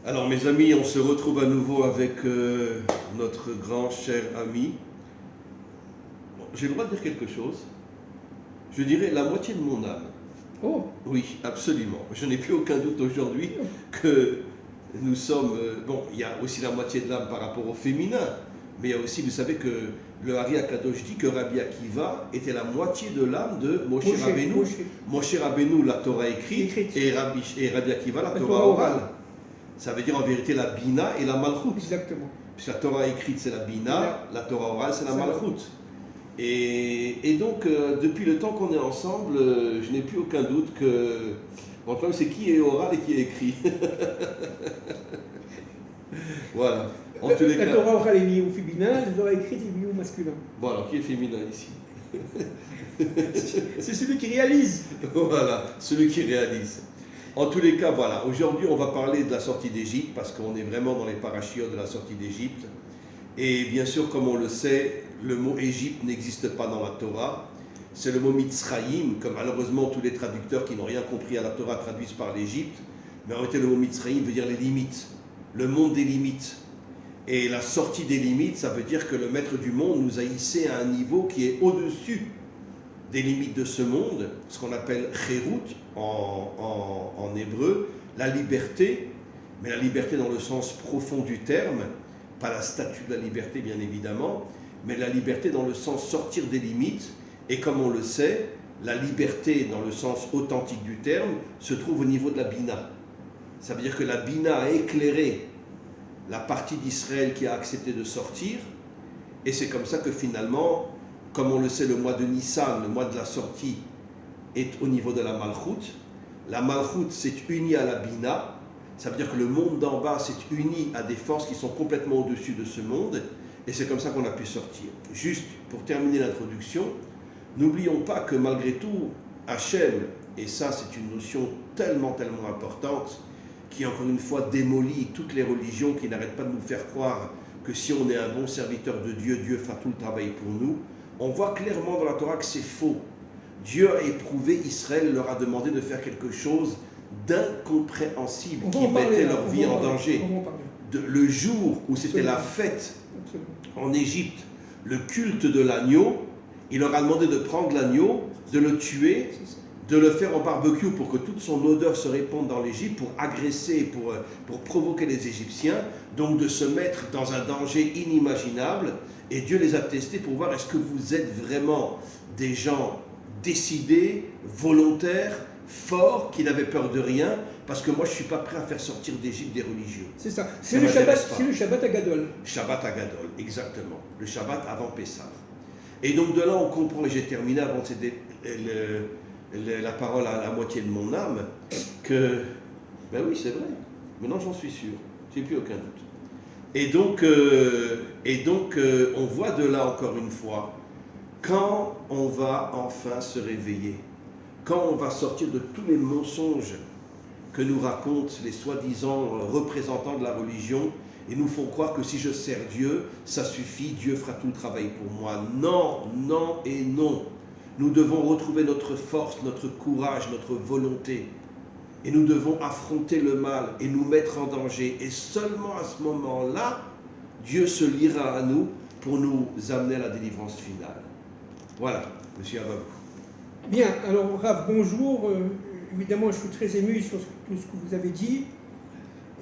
Alors mes amis, on se retrouve à nouveau avec notre grand cher ami. Bon, j'ai le droit de dire quelque chose. Je dirais la moitié de mon âme. Oh, Oui, absolument. Je n'ai plus aucun doute aujourd'hui que nous sommes... bon, il y a aussi la moitié de l'âme par rapport au féminin, mais il y a aussi, vous savez que le Hari Akadosh dit que Rabbi Akiva était la moitié de l'âme de Moshe Rabbeinu. Moshe Rabbeinu, la Torah écrite, et Rabbi Akiva, la Torah orale. Ça veut dire en vérité la Bina et la Malchut. Exactement. Puisque la Torah écrite c'est la Bina, la Torah orale c'est la Malchut. Et donc, depuis le temps qu'on est ensemble, je n'ai plus aucun doute que... Bon, le problème c'est qui est oral et qui est écrit. Voilà. En tous les la cas... Torah orale est liée au féminin, la Torah écrite est liée au masculin. Voilà, qui est féminin ici? C'est celui qui réalise. Voilà, celui qui réalise. En tous les cas, voilà, aujourd'hui on va parler de la sortie d'Égypte parce qu'on est vraiment dans les parachiotes de la sortie d'Égypte. Et bien sûr, comme on le sait, le mot Égypte n'existe pas dans la Torah. C'est le mot Mitzrayim, comme malheureusement tous les traducteurs qui n'ont rien compris à la Torah traduisent par l'Égypte. Mais en réalité, le mot Mitzrayim veut dire les limites, le monde des limites. Et la sortie des limites, ça veut dire que le maître du monde nous a hissé à un niveau qui est au-dessus des limites de ce monde, ce qu'on appelle Cherut en hébreu, la liberté, mais la liberté dans le sens profond du terme, pas la statue de la liberté bien évidemment, mais la liberté dans le sens sortir des limites, et comme on le sait, la liberté dans le sens authentique du terme se trouve au niveau de la Bina. Ça veut dire que la Bina a éclairé la partie d'Israël qui a accepté de sortir, et c'est comme ça que finalement, comme on le sait, le mois de Nissan, le mois de la sortie, est au niveau de la Malchut. La Malchut s'est unie à la Bina, ça veut dire que le monde d'en bas s'est uni à des forces qui sont complètement au-dessus de ce monde, et c'est comme ça qu'on a pu sortir. Juste pour terminer l'introduction, n'oublions pas que malgré tout, Hachem, et ça c'est une notion tellement importante, qui encore une fois démolit toutes les religions qui n'arrêtent pas de nous faire croire que si on est un bon serviteur de Dieu, Dieu fera tout le travail pour nous. On voit clairement dans la Torah que c'est faux. Dieu a éprouvé Israël et leur a demandé de faire quelque chose d'incompréhensible qui mettait leur vie en danger. Le jour où c'était la fête en Égypte, le culte de l'agneau, il leur a demandé de prendre l'agneau, de le tuer, de le faire en barbecue pour que toute son odeur se répande dans l'Égypte, pour agresser, pour provoquer les Égyptiens, donc de se mettre dans un danger inimaginable. Et Dieu les a testés pour voir est-ce que vous êtes vraiment des gens décidés, volontaires, forts, qui n'avaient peur de rien, parce que moi je ne suis pas prêt à faire sortir d'Égypte des religieux. C'est ça, c'est le Shabbat Agadol. Shabbat Agadol, exactement. Le Shabbat avant Pessah. Et donc de là on comprend, et j'ai terminé avant de céder la parole à la moitié de mon âme, que, ben oui c'est vrai, maintenant j'en suis sûr, j'ai plus aucun doute. Et donc, on voit de là encore une fois, quand on va enfin se réveiller, quand on va sortir de tous les mensonges que nous racontent les soi-disant représentants de la religion et nous font croire que si je sers Dieu, ça suffit, Dieu fera tout le travail pour moi. Non, non et non. Nous devons retrouver notre force, notre courage, notre volonté. Et nous devons affronter le mal et nous mettre en danger. Et seulement à ce moment-là, Dieu se liera à nous pour nous amener à la délivrance finale. Voilà, monsieur Ababou. Bien, alors Rav, bonjour. Évidemment, je suis très ému sur tout ce que vous avez dit.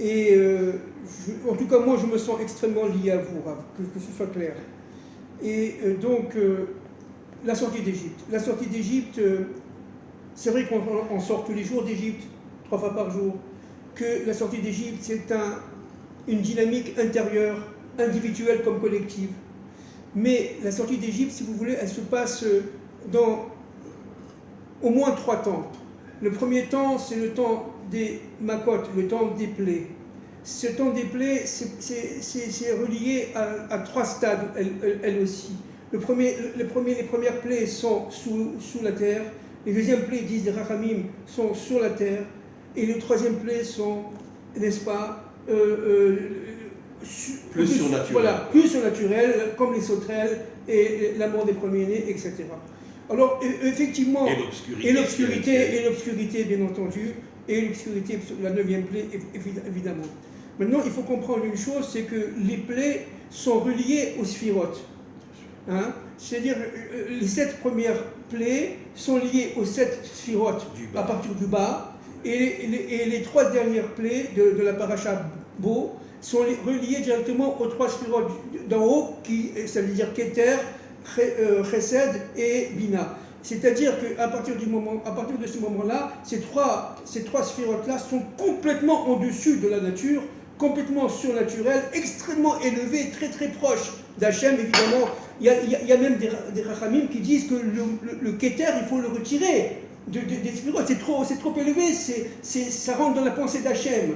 Et en tout cas, moi, je me sens extrêmement lié à vous, Rav, que ce soit clair. Et donc, la sortie d'Égypte. La sortie d'Égypte, c'est vrai qu'on sort tous les jours d'Égypte, 3 fois par jour, que la sortie d'Égypte, c'est une dynamique intérieure, individuelle comme collective. Mais la sortie d'Égypte, si vous voulez, elle se passe dans au moins 3 temps. Le premier temps, c'est le temps des Makot, le temps des plaies. Ce temps des plaies, c'est relié à 3 stades, elles aussi. Les premières plaies sont sous la terre, les deuxièmes plaies, disent les Rachamim, sont sur la terre, et les troisièmes plaies sont, n'est-ce pas, plus surnaturelles. Voilà, plus surnaturelles, comme les sauterelles et la mort des premiers-nés, etc. Alors, effectivement, et l'obscurité, bien entendu, et l'obscurité, la 9e plaie, évidemment. Maintenant, il faut comprendre une chose, c'est que les plaies sont reliées aux sphirotes. Hein? C'est-à-dire, les 7 premières plaies sont liées aux 7 sphirotes à partir du bas, et les 3 dernières plaies de la paracha Bo sont reliées directement aux 3 sphirotes d'en haut, ça veut dire Keter, Chesed et Bina. C'est-à-dire qu'à partir de ce moment-là, ces trois sphirotes-là sont complètement en dessus de la nature, complètement surnaturelles, extrêmement élevées, très très proches d'Hachem. Évidemment, il y a même des rachamim qui disent que le Keter, il faut le retirer des sphirotes. C'est trop élevé, ça rentre dans la pensée d'Hachem.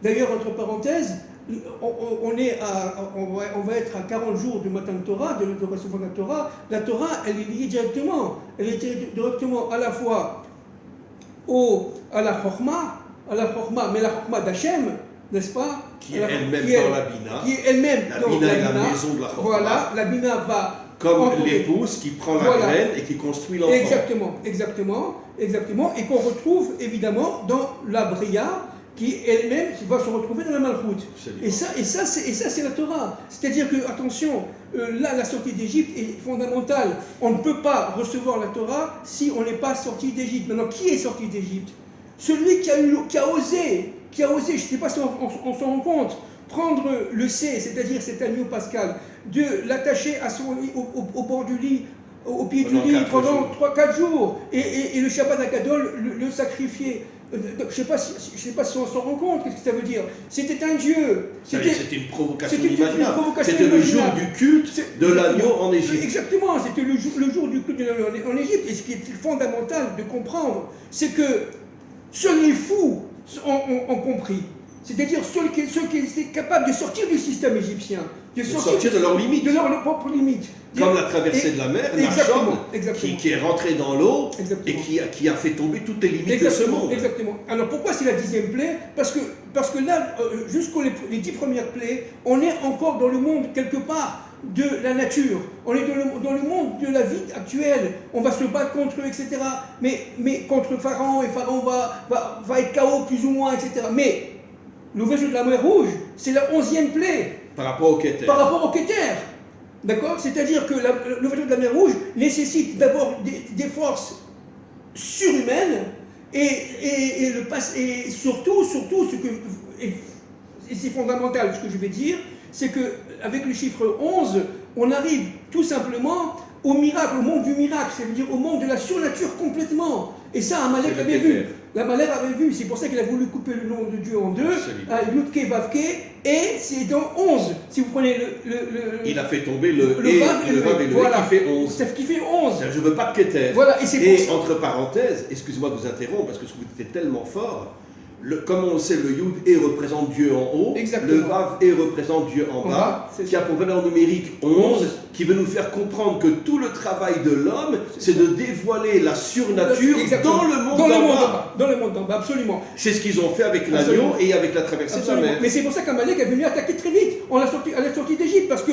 D'ailleurs, entre parenthèses, on va être à 40 jours du matin de Torah, de recevoir la Torah. La Torah, elle est liée directement. Elle est liée directement à la fois à la Chokhmah, mais la Chokhmah d'Hachem, n'est-ce pas? Qui est elle-même dans la Bina. Qui est elle-même dans la Bina. La Bina est la maison de la Chokhmah. Voilà, la Bina va... Comme l'épouse qui prend la graine et qui construit l'enfant. Exactement. Et qu'on retrouve évidemment dans la Bria, qui elle-même va se retrouver dans la Malchoute. Et ça c'est la Torah. C'est-à-dire que, attention, là, la sortie d'Égypte est fondamentale. On ne peut pas recevoir la Torah si on n'est pas sorti d'Égypte. Maintenant, qui est sorti d'Égypte? Celui qui a osé, je ne sais pas si on s'en rend compte, prendre le C, c'est-à-dire cet agneau pascal, de l'attacher à son lit, au bord du lit, au pied du lit pendant 3-4 jours, et le Shabbat Hakadol le sacrifier. Je ne sais pas si on s'en rend compte, qu'est-ce que ça veut dire? C'était un dieu. C'était une provocation imaginaire. C'était le jour du culte de l'agneau en Égypte. Exactement, c'était le jour du culte de l'agneau en Égypte. Et ce qui est fondamental de comprendre, c'est que seuls les fous ont compris. C'est-à-dire ceux qui étaient capables de sortir du système égyptien. De sortir de leurs limites. De leurs propres limites. Comme la traversée de la mer, Nachshon, qui est rentré dans l'eau et qui a fait tomber toutes les limites de ce monde. Exactement. Alors pourquoi c'est la 10e plaie? Parce que là, jusqu'aux les 10 premières plaies, on est encore dans le monde quelque part de la nature. On est dans le monde de la vie actuelle. On va se battre contre eux, etc. Mais contre Pharaon, et Pharaon va être KO plus ou moins, etc. Mais l'ouverture de la mer Rouge, c'est la 11e plaie. Par rapport au Keter. D'accord? C'est-à-dire que l'ouverture de la mer Rouge nécessite d'abord des forces surhumaines et surtout et c'est fondamental ce que je vais dire, c'est qu'avec le chiffre 11, on arrive tout simplement au miracle, au monde du miracle, c'est-à-dire au monde de la surnature complètement. Et ça, Amalek avait vu. Amalek avait vu, c'est pour ça qu'il a voulu couper le nom de Dieu en deux, Yudke, Vavke, et c'est dans 11. Si vous prenez il a fait tomber le Vav et le voilà, qui fait 11. C'est qui fait 11. Je ne veux pas de Keter. Voilà, et entre parenthèses, excusez-moi de vous interrompre, parce que vous étiez tellement fort, comme on le sait, le Yud E représente Dieu en haut, exactement. Le Vav E représente Dieu en bas, qui a pour valeur numérique 11, qui veut nous faire comprendre que tout le travail de l'homme, c'est de dévoiler la surnature dans le monde d'en bas. Dans le monde d'en bas, absolument. C'est ce qu'ils ont fait avec l'agneau et avec la traversée de la mer. Mais c'est pour ça qu'Amalek est venu attaquer très vite à la sortie d'Égypte, parce que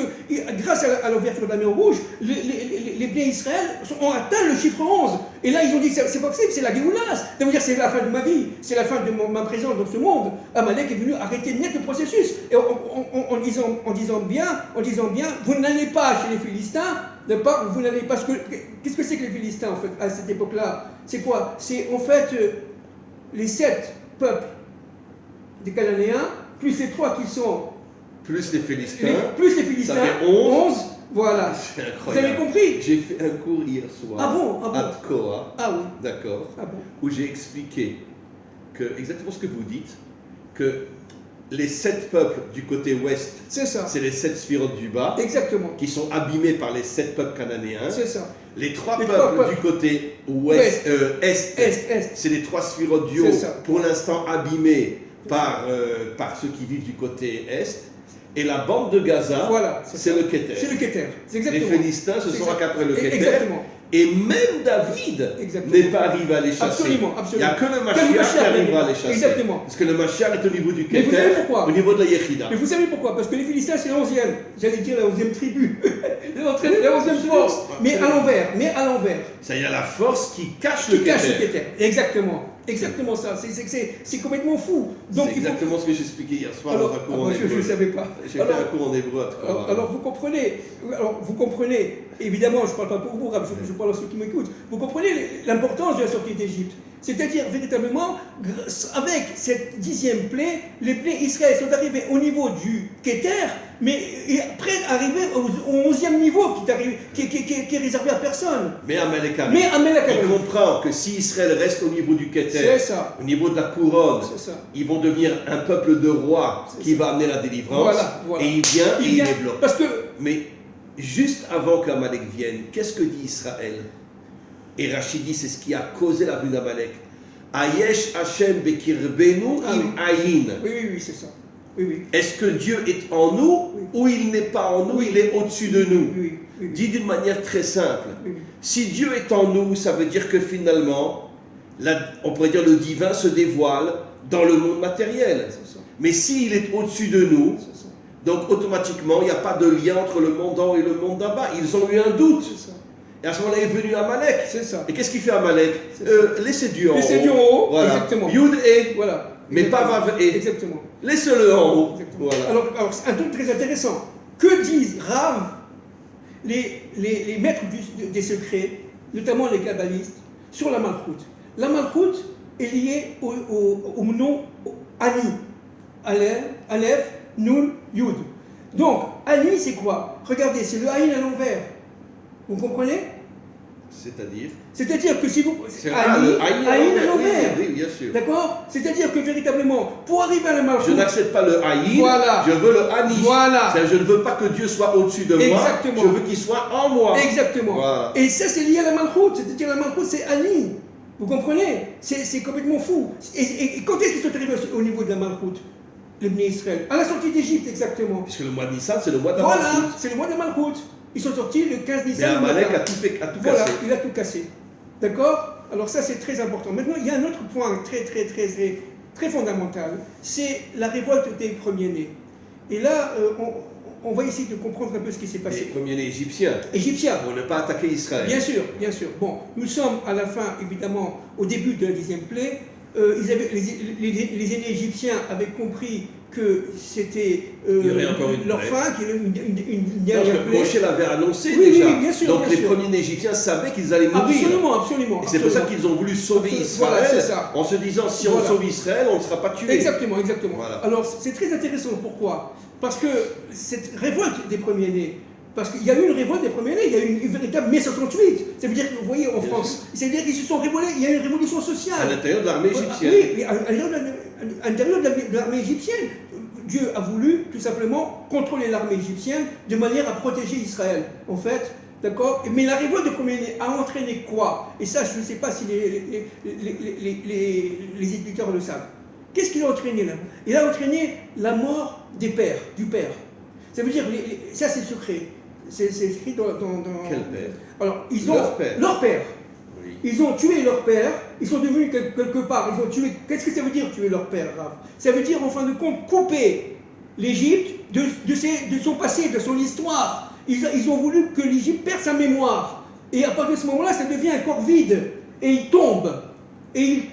grâce à l'ouverture de la mer Rouge, les biens Israël ont atteint le chiffre 11. Et là, ils ont dit, c'est pas possible, c'est la Géoula. Ça veut dire, c'est la fin de ma vie, c'est la fin de ma présence dans ce monde. Amalek est venu arrêter net le processus. Et en disant bien, vous n'allez pas chez les Philistins, vous n'allez pas. Qu'est-ce que c'est que les Philistins, en fait, à cette époque-là? C'est quoi? C'est, en fait, les 7 peuples des Cananéens, plus les 3 qui sont... Plus les Philistins. Ça fait 11. Voilà. C'est incroyable. Vous avez compris? J'ai fait un cours hier soir. À Tkoa. Ah oui. D'accord. Ah bon. Où j'ai expliqué exactement ce que vous dites, que les 7 peuples du côté ouest, c'est les 7 sphirotes du bas, exactement, qui sont abîmés par les 7 peuples cananéens. C'est ça. Les 3 peuples du côté est, c'est les 3 sphirotes du haut, pour l'instant abîmés par ceux qui vivent du côté est. Et la bande de Gaza, voilà, c'est le Keter. C'est le Keter. Les Philistins se sont accaparés le Keter. Exactement. Et même David n'est pas arrivé à les chasser. Absolument. Il n'y a que le Mashiach qui arrivera à les chasser. Exactement. Parce que le Mashiach est au niveau du Keter, au niveau de la Yechida. Mais vous savez pourquoi? Parce que les Philistins, c'est la 11e, j'allais dire la 11e tribu, la 11e force, mais à l'envers. Ça, il y a la force qui cache le Keter. Exactement. Exactement ça, c'est complètement fou. C'est exactement ce que j'expliquais hier soir dans un cours en hébreu. Je ne savais pas. J'ai fait un cours en hébreu. Alors vous comprenez, évidemment, je ne parle pas pour vous, je parle à ceux qui m'écoutent, vous comprenez l'importance de la sortie d'Égypte. C'est-à-dire, véritablement, avec cette 10e plaie, les plaies Israël sont arrivées au niveau du Keter, mais après arriver au 11e niveau qui est réservé à personne. Mais Amalek il comprend que si Israël reste au niveau du Keter, au niveau de la couronne, ils vont devenir un peuple de rois qui va amener la délivrance. Voilà. Et il vient et il les bloque. Parce que... Mais juste avant qu'Amalek vienne, qu'est-ce que dit Israël? Et Rachid dit, c'est ce qui a causé la venue d'Amalek. Ayesh Hashem bekirbenu im ayin. Oui, c'est ça. Oui. Est-ce que Dieu est en nous ou il n'est pas en nous, il est au-dessus de nous? Dit d'une manière très simple. Si Dieu est en nous, ça veut dire que finalement, on pourrait dire le divin se dévoile dans le monde matériel. Mais s'il est au-dessus de nous, donc automatiquement, il n'y a pas de lien entre le monde d'en haut et le monde d'en bas. Ils ont eu un doute. Et à ce moment-là est venu Amalek. C'est ça. Et qu'est-ce qu'il fait Amalek? Laissez Dieu en haut. Laissez Dieu en haut, voilà. exactement. Yud et, voilà. Mais pas Vav et. Exactement. Laissez-le en haut. Voilà. Alors c'est un truc très intéressant. Que disent Rav, les maîtres des secrets, notamment les kabbalistes, sur la Malchut? La Malchut est liée au nom Ani. Aleph, Nun, Yud. Donc, Ani, c'est quoi? Regardez, c'est le Aïn à l'envers. Vous comprenez? C'est-à-dire que si vous... Aïn à l'envers. Oui, bien sûr. D'accord? C'est-à-dire que véritablement, pour arriver à la Malchut... Je n'accepte pas le Aïn, je veux le Ani. Je ne veux pas que Dieu soit au-dessus de moi, je veux qu'il soit en moi. Exactement. Voilà. Et ça, c'est lié à la Malchut. C'est-à-dire la Malchut, c'est Ani. Vous comprenez? C'est complètement fou. Et quand est-ce qu'ils sont arrivés au niveau de la Malchut? Le Bnei Israël. À la sortie d'Égypte, exactement. Puisque le mois de Nissan, c'est le mois de la Malchut. Voilà, c'est le mois de la Malchut. Ils sont sortis le 15 Nissan. Mais Amalek a tout cassé. Voilà, il a tout cassé. D'accord? Alors ça, c'est très important. Maintenant, il y a un autre point très fondamental. C'est la révolte des premiers-nés. Et là, on va essayer de comprendre un peu ce qui s'est passé. Les premiers-nés égyptiens. Pour ne pas attaquer Israël. Bien sûr, bien sûr. Bon, nous sommes à la fin, évidemment, au début de la 10e plaie. Les aînés égyptiens avaient compris que c'était leur fin, qu'il y avait une dernière plaie. Moshe l'avait annoncé déjà. Oui, bien sûr. Donc les premiers Égyptiens savaient qu'ils allaient mourir. Absolument. Et c'est pour ça qu'ils ont voulu sauver Israël, en se disant si on sauve Israël, on ne sera pas tué. Exactement. Voilà. Alors c'est très intéressant. Pourquoi? Parce que cette révolte des premiers-nés, parce qu'il y a eu une révolte des premiers-nés, il y a eu une véritable mai 68. Ça veut dire que vous voyez en France, c'est-à-dire qu'ils se sont révoltés, il y a eu une révolution sociale. À l'intérieur de l'armée égyptienne. Oui, à l'intérieur de l'armée égyptienne. Dieu a voulu tout simplement contrôler l'armée égyptienne de manière à protéger Israël, en fait. D'accord? Mais la révolte des premiers-nés a entraîné quoi? Et ça, je ne sais pas si les éditeurs le savent. Qu'est-ce qu'il a entraîné là? Il a entraîné la mort du père. Ça veut dire, ça c'est secret. C'est écrit dans... Quel père? Alors, ils ont... Leur père. Oui. Ils ont tué leur père, ils sont devenus quelque part, ils ont tué... Qu'est-ce que ça veut dire tuer leur père, Rav? Ça veut dire, en fin de compte, couper l'Égypte de son passé, de son histoire. Ils ont voulu que l'Égypte perde sa mémoire. Et à partir de ce moment-là, ça devient un corps vide. Et ils tombent. Et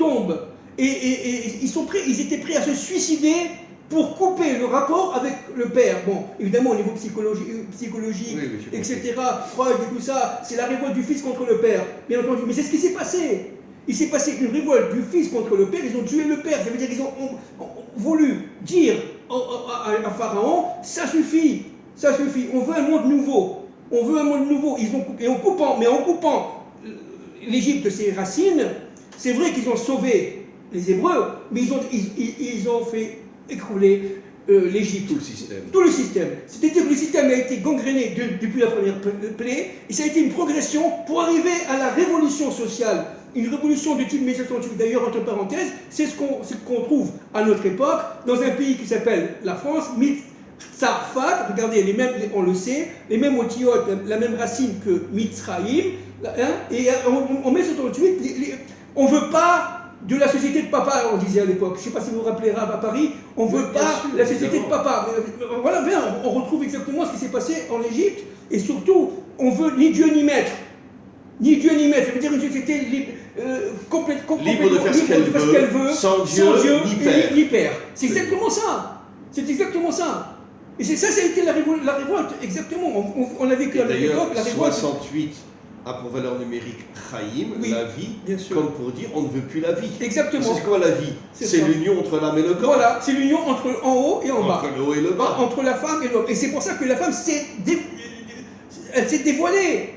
ils étaient prêts à se suicider pour couper le rapport avec le père. Bon, évidemment, au niveau psychologique, etc., Freud et tout ça, c'est la révolte du fils contre le père, bien entendu. Mais c'est ce qui s'est passé. Il s'est passé une révolte du fils contre le père, ils ont tué le père. Ça veut dire qu'ils ont voulu dire à Pharaon, ça suffit, on veut un monde nouveau. En coupant l'Égypte de ses racines, c'est vrai qu'ils ont sauvé les Hébreux, mais ils ont fait écrouler l'Égypte. Tout le système. C'est-à-dire que le système a été gangréné depuis la première plaie, et ça a été une progression pour arriver à la révolution sociale. Une révolution de type mai 68. D'ailleurs, entre parenthèses, c'est ce qu'on trouve à notre époque dans un pays qui s'appelle la France, Mitzarfat. Regardez, on le sait, les mêmes otiotes, la même racine que Mitzraïm. Et en mai 68, on ne veut pas de la société de papa, on disait à l'époque. Je ne sais pas si vous vous rappelez, Rav, à Paris, on ne veut pas la société de papa. Voilà, on retrouve exactement ce qui s'est passé en Égypte. Et surtout, on veut ni Dieu ni maître. Ni Dieu ni maître, ça veut dire une société complètement libre de faire ce qu'elle veut, sans Dieu ni père. C'est exactement ça. C'est exactement ça. Et ça a été la révolte, exactement. On a vécu avec l'époque la révolte. 68 a pour valeur numérique Chaim, oui, la vie, comme pour dire on ne veut plus la vie. Exactement. C'est quoi la vie? C'est l'union entre l'âme et le corps. Voilà, c'est l'union entre en haut et en bas. Entre le haut et le bas. Entre la femme et l'homme. Et c'est pour ça que la femme elle s'est dévoilée.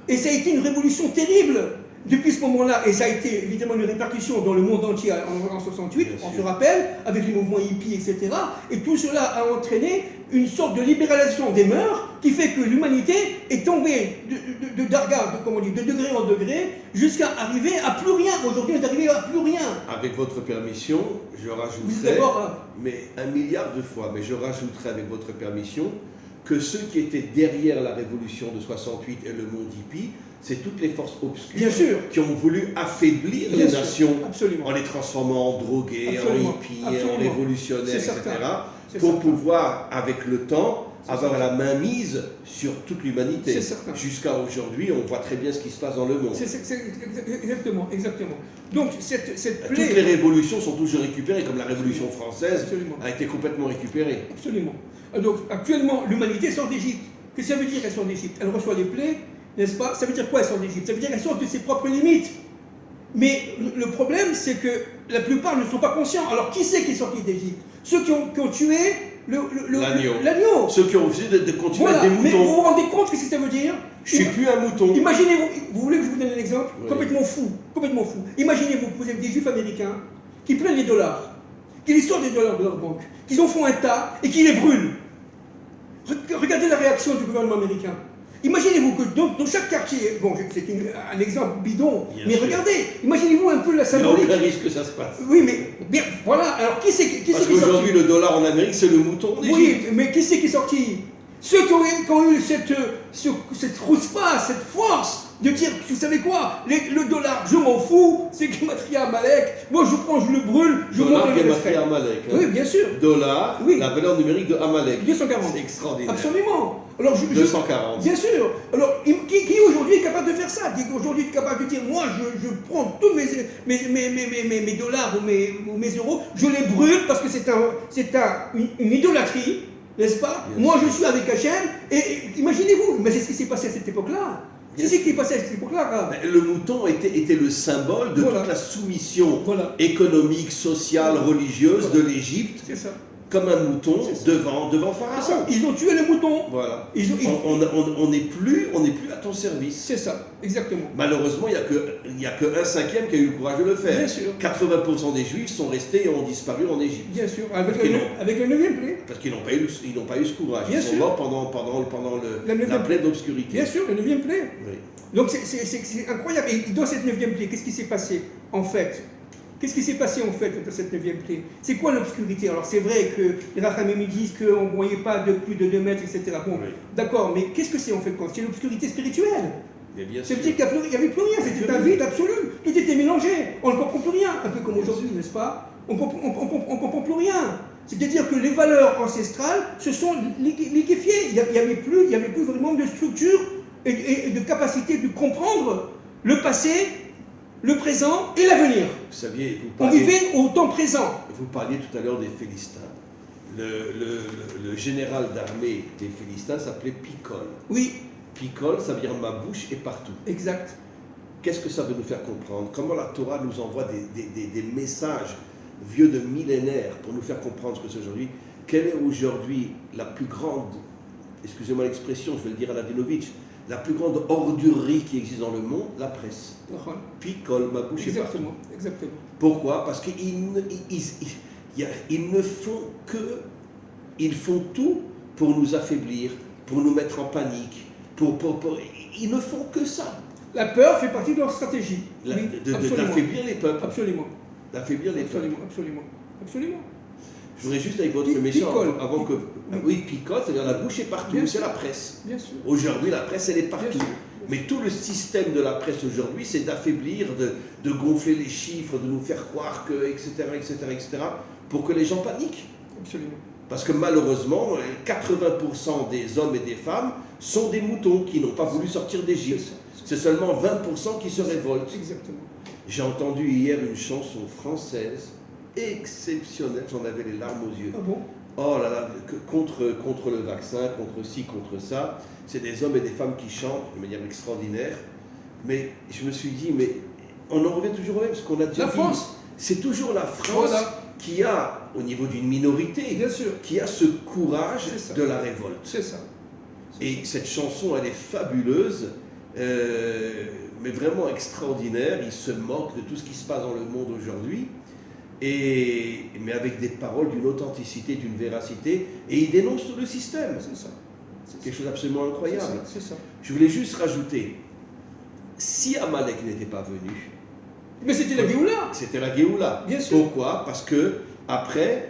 Et ça a été une révolution terrible depuis ce moment-là. Et ça a été évidemment une répercussion dans le monde entier en 68, on se rappelle, avec les mouvements hippies, etc. Et tout cela a entraîné une sorte de libéralisation des mœurs qui fait que l'humanité est tombée de degré en degré jusqu'à arriver à plus rien. Aujourd'hui, on est arrivé à plus rien. Avec votre permission, je rajouterai, mais 1 milliard de fois, mais je rajouterai avec votre permission que ceux qui étaient derrière la révolution de 68 et le monde hippie, c'est toutes les forces obscures qui ont voulu affaiblir les nations en les transformant en drogués, en hippies, en révolutionnaires, etc. Pour pouvoir, avec le temps, avoir la main mise sur toute l'humanité. Jusqu'à aujourd'hui, on voit très bien ce qui se passe dans le monde. Exactement. Donc, cette plaie... Toutes les révolutions sont toujours récupérées, comme la Révolution française a été complètement récupérée. Absolument. Donc, actuellement, l'humanité sort d'Égypte. Qu'est-ce que ça veut dire qu'elle sort d'Égypte? Elle reçoit les plaies, n'est-ce pas? Ça veut dire quoi, elle sort d'Égypte? Ça veut dire qu'elle sort de ses propres limites. Mais le problème, c'est que la plupart ne sont pas conscients. Alors, qui c'est qui est sorti d'Égypte? Ceux qui ont tué l'agneau. Ceux qui ont refusé de continuer à être des moutons. Mais vous vous rendez compte ce que ça veut dire? Je ne suis plus un mouton. Imaginez-vous, vous voulez que je vous donne un exemple? Complètement fou. Imaginez-vous que vous avez des juifs américains qui prennent les dollars, qui les sortent des dollars de leur banque, qu'ils en font un tas et qui les brûlent. Regardez la réaction du gouvernement américain. Imaginez-vous que dans chaque quartier, bon, c'est un exemple bidon, mais regardez, imaginez-vous un peu la symbolique. Il n'y a aucun risque que ça se passe. Oui, mais bien, voilà, alors qui c'est qui Parce qu'aujourd'hui, le dollar en Amérique, c'est le mouton d'Égypte. Oui, mais qui c'est qui est sorti? Ceux qui ont eu cette rousse-pas, cette force de dire, vous savez quoi, le dollar, je m'en fous, c'est Gematria Amalek, moi je prends, je le brûle, je monte le Gematria Amalek. Hein. Oui, bien sûr. Dollar, la valeur numérique de Amalek. 240. C'est extraordinaire. Absolument. Alors, 240. Bien sûr. Alors, qui aujourd'hui est capable de faire ça? Qui aujourd'hui est capable de dire, moi je prends tous mes dollars ou mes euros, je les brûle parce que c'est une idolâtrie. N'est-ce pas? Moi, je suis avec Hachem, et imaginez-vous, mais c'est ce qui s'est passé à cette époque-là. C'est ce qui est passé à cette époque-là. Le mouton était le symbole de toute la soumission économique, sociale, religieuse de l'Égypte. C'est ça. Comme un mouton devant Pharaon. Ils ont tué le mouton. Voilà. On n'est plus à ton service. C'est ça, exactement. Malheureusement, il n'y a que 1/5 qui a eu le courage de le faire. Bien sûr. 80% des Juifs sont restés et ont disparu en Égypte. Bien sûr, avec le 9e plaie. Parce qu'ils n'ont pas eu ce courage. Bien Ils sont morts pendant la plaie d'obscurité. Bien sûr, le 9e plaie. Oui. Donc c'est incroyable. Et dans cette 9e plaie, qu'est-ce qui s'est passé en fait? Qu'est-ce qui s'est passé en fait dans cette 9e plaie? C'est quoi l'obscurité? Alors c'est vrai que les Rachamim disent qu'on ne voyait pas de plus de 2 mètres, etc. Bon, d'accord, mais qu'est-ce que c'est en fait? C'est l'obscurité spirituelle. Ça veut dire qu'il n'y avait plus rien, c'était un vide absolu. Tout était mélangé, on ne comprend plus rien, un peu comme aujourd'hui, n'est-ce pas? On ne comprend plus rien. C'est-à-dire que les valeurs ancestrales se sont liquéfiées. Il n'y avait plus vraiment de structure et de capacité de comprendre le passé, le présent et l'avenir. Vous saviez, on vivait au temps présent. Vous parliez tout à l'heure des Philistins. Le général d'armée des Philistins s'appelait Picol. Oui. Picol, ça veut dire ma bouche est partout. Exact. Qu'est-ce que ça veut nous faire comprendre? Comment la Torah nous envoie des messages vieux de millénaires pour nous faire comprendre ce que c'est aujourd'hui? Quelle est aujourd'hui la plus grande, excusez-moi l'expression, je vais le dire à Ladinovitch, la plus grande ordurerie qui existe dans le monde? La presse. Picole, ma bouche est partout. Exactement. Pourquoi? Parce qu'ils ils font tout pour nous affaiblir, pour nous mettre en panique, ils ne font que ça. La peur fait partie de leur stratégie. D'affaiblir les peuples. Absolument. D'affaiblir les peuples. Absolument. Je voudrais juste, avec votre permission, avant que... Oui, Picole, c'est-à-dire la bouche est partout, c'est la presse. Bien sûr. Aujourd'hui, la presse, elle est partout. Mais tout le système de la presse aujourd'hui, c'est d'affaiblir, de gonfler les chiffres, de nous faire croire que, etc., pour que les gens paniquent. Absolument. Parce que malheureusement, 80% des hommes et des femmes sont des moutons qui n'ont pas voulu sortir d'Égypte. c'est seulement 20% qui se révoltent. Exactement. J'ai entendu hier une chanson française exceptionnelle, j'en avais les larmes aux yeux. Ah bon? Oh là là, contre le vaccin, contre ci, contre ça. C'est des hommes et des femmes qui chantent de manière extraordinaire. Mais je me suis dit, mais on en revient toujours au même, parce qu'on a déjà La dit, France. c'est toujours la France qui a, au niveau d'une minorité, Bien sûr. qui a ce courage de la révolte. C'est ça. Et cette chanson, elle est fabuleuse, mais vraiment extraordinaire. Il se moque de tout ce qui se passe dans le monde aujourd'hui, mais avec des paroles d'une authenticité, d'une véracité, et il dénonce tout le système. C'est ça. C'est quelque chose d'absolument incroyable. C'est ça. Je voulais juste rajouter, si Amalek n'était pas venu, mais c'était la Géoula. c'était la Géoula. Bien sûr. Pourquoi? Parce que après,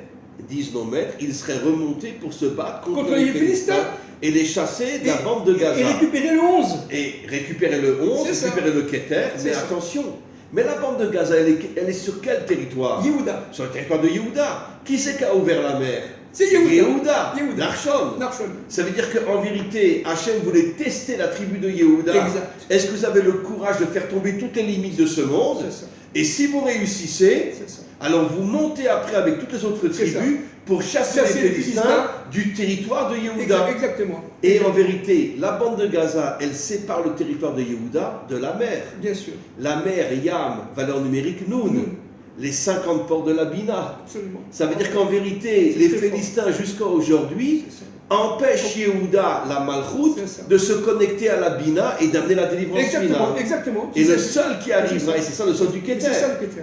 disent nos maîtres, il serait remonté pour se battre contre les Philistins et les chasser de la bande de Gaza. Et récupérer le 11. Et récupérer le 11, récupérer le Keter, mais ça. Attention, mais la bande de Gaza, elle est sur quel territoire? Yehuda. Sur le territoire de Yehuda. Qui c'est qui a ouvert la mer? C'est Yehuda. Yehuda. Narshon. Ça veut dire qu'en vérité, Hachem voulait tester la tribu de Yehuda. Exact. Est-ce que vous avez le courage de faire tomber toutes les limites de ce monde? C'est ça. Et si vous réussissez, alors vous montez après avec toutes les autres tribus pour chasser les Philistins du territoire de Yehuda. Exactement. Et en vérité, la bande de Gaza, elle sépare le territoire de Yehuda de la mer. Bien sûr. La mer, Yam, valeur numérique Noun. Les 50 ports de la Bina. Absolument. Ça veut dire qu'en vérité, les Philistins jusqu'à aujourd'hui empêchent Yehuda, la Malchoute, de se connecter à la Bina et d'amener la délivrance finale. Exactement. Et le seul qui arrivera, et c'est ça le sol du Keter,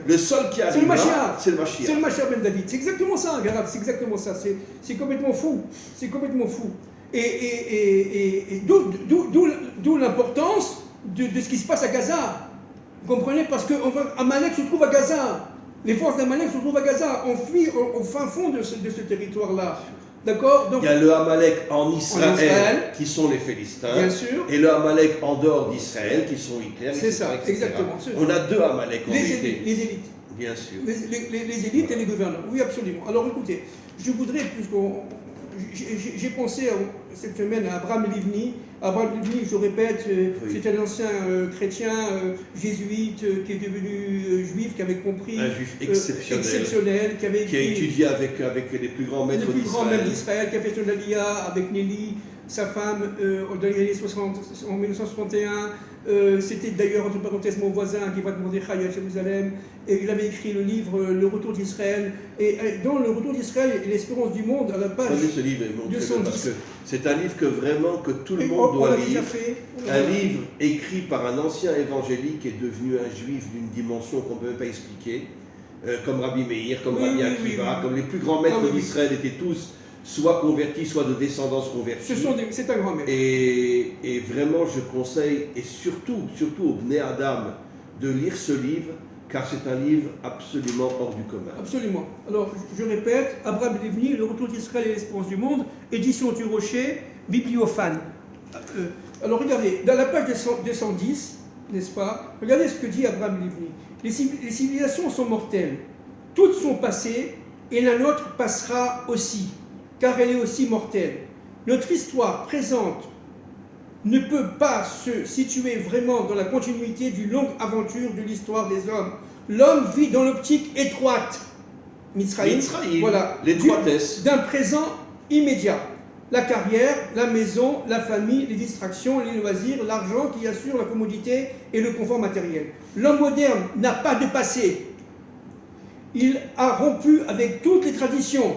le seul qui arrivera, c'est le Mashiach. C'est le Mashiach Ben David. C'est exactement ça, Garab, c'est exactement ça. C'est complètement fou. C'est complètement fou. Et d'où l'importance de ce qui se passe à Gaza. Vous comprenez? Parce que Amalek se trouve à Gaza. Les forces d'Amalek se trouvent à Gaza. On fuit au fin fond de ce territoire-là. D'accord? Il y a le Amalek en Israël, qui sont les Philistins. Bien sûr. Et le Amalek en dehors d'Israël, qui sont Hitler. C'est ça, exactement. On a deux Amalek en réalité. Les élites. Bien sûr. Les élites et les gouverneurs. Oui, absolument. Alors écoutez, je voudrais, j'ai pensé cette semaine à Abraham Livni. Abraham Livni, je répète, c'est un ancien chrétien jésuite qui est devenu juif, qui avait compris. Un juif exceptionnel qui avait qui a étudié avec les plus grands maîtres d'Israël. Les plus grands maîtres d'Israël, qui a fait son aliyah avec Nelly, sa femme, dans les années 60, en 1961. C'était d'ailleurs, entre parenthèses, mon voisin qui va demander Chaya à Jérusalem. Et il avait écrit le livre Le Retour d'Israël. Et dans Le Retour d'Israël et l'Espérance du monde, à la page ce livre, 210. Parce que c'est un livre que vraiment que tout le et monde doit lire. Un livre livre écrit par un ancien évangélique qui est devenu un juif d'une dimension qu'on ne peut même pas expliquer, comme Rabbi Meir, comme Rabbi Akiva, comme les plus grands maîtres d'Israël étaient tous soit convertis, soit de descendance convertie. C'est un grand maître. Et vraiment, je conseille, et surtout au Bnei Adam, de lire ce livre, car c'est un livre absolument hors du commun. Absolument. Alors, je répète, Abraham Livni, Le Retour d'Israël et l'Espérance du monde, édition du Rocher, bibliophane. Alors, regardez, dans la page 210, n'est-ce pas? Regardez ce que dit Abraham Livni. Les civilisations sont mortelles. Toutes sont passées, et la nôtre passera aussi, car elle est aussi mortelle. Notre histoire présente ne peut pas se situer vraiment dans la continuité d'une longue aventure de l'histoire des hommes. L'homme vit dans l'optique étroite, Mitzrayim, voilà, l'étroitesse d'un présent immédiat. La carrière, la maison, la famille, les distractions, les loisirs, l'argent qui assure la commodité et le confort matériel. L'homme moderne n'a pas de passé. Il a rompu avec toutes les traditions